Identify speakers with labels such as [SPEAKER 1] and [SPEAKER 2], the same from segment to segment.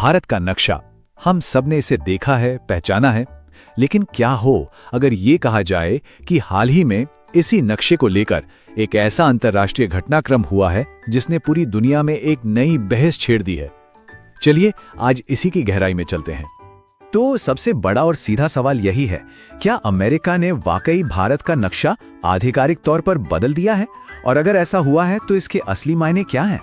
[SPEAKER 1] भारत का नक्शा, हम सब ने इसे देखा है, पहचाना है, लेकिन क्या हो अगर ये कहा जाए कि हाल ही में इसी नक्शे को लेकर एक ऐसा अंतर्राष्ट्रीय घटनाक्रम हुआ है जिसने पूरी दुनिया में एक नई बहस छेड़ दी है। चलिए आज इसी की गहराई में चलते हैं। तो सबसे बड़ा और सीधा सवाल यही है, क्या अमेरिका ने वाकई भारत का नक्शा आधिकारिक तौर पर बदल दिया है? और अगर ऐसा हुआ है तो इसके असली मायने क्या हैं?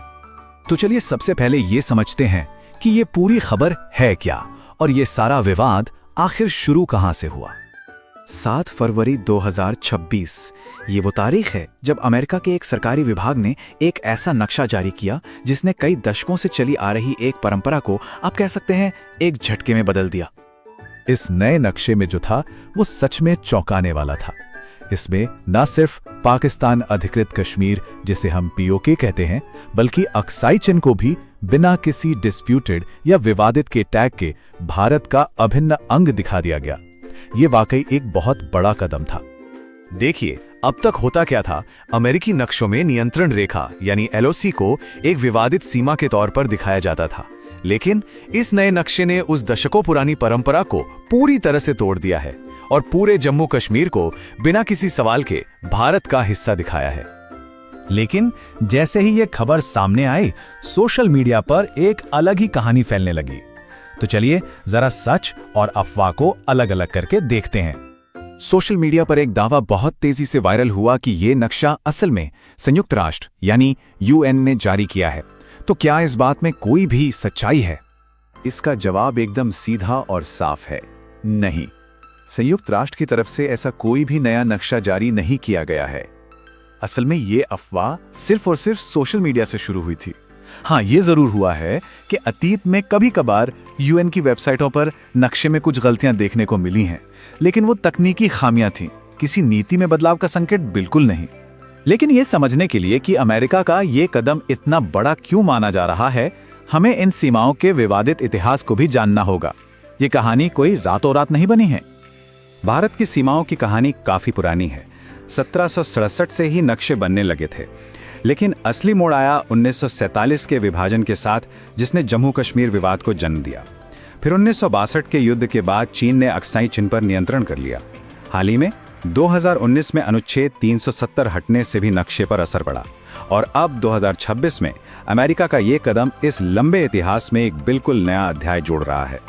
[SPEAKER 1] तो चलिए सबसे पहले ये समझते हैं कि ये पूरी खबर है क्या और ये सारा विवाद आखिर शुरू कहां से हुआ। 7 फरवरी 2026 ये वो तारीख है जब अमेरिका के एक सरकारी विभाग ने एक ऐसा नक्शा जारी किया जिसने कई दशकों से चली आ रही एक परंपरा को आप कह सकते हैं एक झटके में बदल दिया। इस नए नक्शे में जो था वो सच में चौंकाने वाला था। इसमें न सिर्फ पाकिस्तान अधिकृत कश्मीर, जिसे हम पीओके कहते हैं, बल्कि अक्साई चिन को भी बिना किसी डिस्प्यूटेड या विवादित के टैग के भारत का अभिन्न अंग दिखा दिया गया। ये वाकई एक बहुत बड़ा कदम था। देखिए, अब तक होता क्या था, अमेरिकी नक्शों में नियंत्रण रेखा यानी एलओसी को एक विवादित सीमा के तौर पर दिखाया जाता था, लेकिन इस नए नक्शे ने उस दशकों पुरानी परंपरा को पूरी तरह से तोड़ दिया है और पूरे जम्मू कश्मीर को बिना किसी सवाल के भारत का हिस्सा दिखाया है। लेकिन जैसे ही ये खबर सामने आई, सोशल मीडिया पर एक अलग ही कहानी फैलने लगी। तो चलिए जरा सच और अफवाह को अलग अलग करके देखते हैं। सोशल मीडिया पर एक दावा बहुत तेजी से वायरल हुआ कि ये नक्शा असल में संयुक्त राष्ट्र यानी यूएन ने जारी किया है। तो क्या इस बात में कोई भी सच्चाई है? इसका जवाब एकदम सीधा और साफ है, नहीं। संयुक्त राष्ट्र की तरफ से ऐसा कोई भी नया नक्शा जारी नहीं किया गया है। असल में ये अफवाह सिर्फ और सिर्फ सोशल मीडिया से शुरू हुई थी। हाँ, ये जरूर हुआ है कि अतीत में कभी कभार यूएन की वेबसाइटों पर नक्शे में कुछ गलतियां देखने को मिली हैं, लेकिन वो तकनीकी खामियां थीं, किसी नीति में बदलाव का संकेत बिल्कुल नहीं। लेकिन ये समझने के लिए कि अमेरिका का ये कदम इतना बड़ा क्यों माना जा रहा है, हमें इन सीमाओं के विवादित इतिहास को भी जानना होगा। ये कहानी कोई रातों रात नहीं बनी है। भारत की सीमाओं की कहानी काफी पुरानी है। 1767 से ही नक्शे बनने लगे थे, लेकिन असली मोड़ आया 1947 के विभाजन के साथ, जिसने जम्मू कश्मीर विवाद को जन्म दिया। फिर 1962 के युद्ध के बाद चीन ने अक्साई चिन पर नियंत्रण कर लिया। हाल ही में 2019 में अनुच्छेद 370 हटने से भी नक्शे पर असर पड़ा और अब 2026 में अमेरिका का ये कदम इस लंबे इतिहास में एक बिल्कुल नया अध्याय जोड़ रहा है।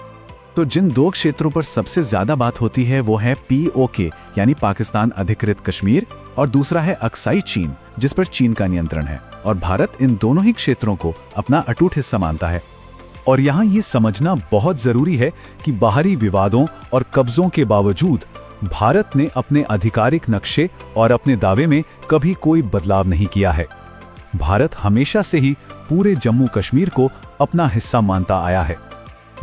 [SPEAKER 1] तो जिन दो क्षेत्रों पर सबसे ज्यादा बात होती है वो है पीओके यानी पाकिस्तान अधिकृत कश्मीर, और दूसरा है अक्साई चीन जिस पर चीन का नियंत्रण है। और भारत इन दोनों ही क्षेत्रों को अपना अटूट हिस्सा मानता है। और यहाँ ये समझना बहुत जरूरी है कि बाहरी विवादों और कब्जों के बावजूद भारत ने अपने आधिकारिक नक्शे और अपने दावे में कभी कोई बदलाव नहीं किया है। भारत हमेशा से ही पूरे जम्मू कश्मीर को अपना हिस्सा मानता आया है।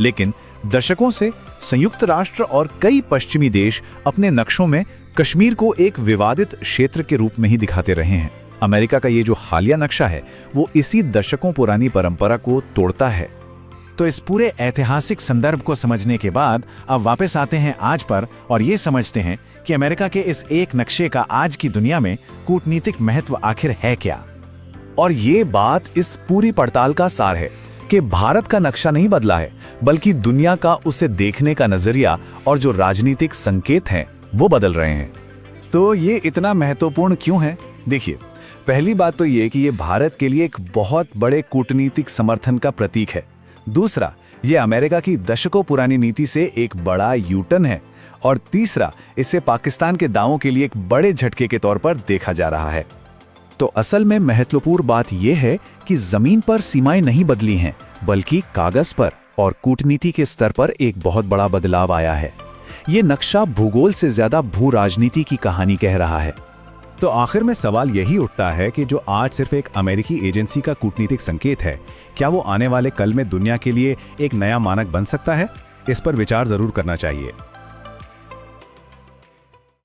[SPEAKER 1] लेकिन दशकों से संयुक्त राष्ट्र और कई पश्चिमी देश अपने नक्शों में कश्मीर को एक विवादित क्षेत्र के रूप में ही दिखाते रहे हैं। अमेरिका का ये जो हालिया नक्शा है वो इसी दशकों पुरानी परंपरा को तोड़ता है। तो इस पूरे ऐतिहासिक संदर्भ को समझने के बाद अब वापस आते हैं आज पर और ये समझते हैं कि अमेरिका के इस एक नक्शे का आज की दुनिया में कूटनीतिक महत्व आखिर है क्या। और ये बात इस पूरी पड़ताल का सार है कि भारत का नक्शा नहीं बदला है, बल्कि दुनिया का उसे देखने का नजरिया और जो राजनीतिक संकेत हैं वो बदल रहे हैं। तो ये इतना महत्वपूर्ण क्यों है? देखिए, पहली बात तो ये कि ये भारत के लिए एक बहुत बड़े कूटनीतिक समर्थन का प्रतीक है। दूसरा, ये अमेरिका की दशकों पुरानी नीति से एक बड़ा यूटर्न है। और तीसरा, इसे पाकिस्तान के दावों के लिए एक बड़े झटके के तौर पर देखा जा रहा है। तो असल में महत्वपूर्ण बात यह है कि जमीन पर सीमाएं नहीं बदली हैं, बल्कि कागज पर और कूटनीति के स्तर पर एक बहुत बड़ा बदलाव आया है। ये नक्शा भूगोल से ज्यादा भू राजनीति की कहानी कह रहा है। तो आखिर में सवाल यही उठता है कि जो आज सिर्फ एक अमेरिकी एजेंसी का कूटनीतिक संकेत है, क्या वो आने वाले कल में दुनिया के लिए एक नया मानक बन सकता है? इस पर विचार जरूर करना चाहिए।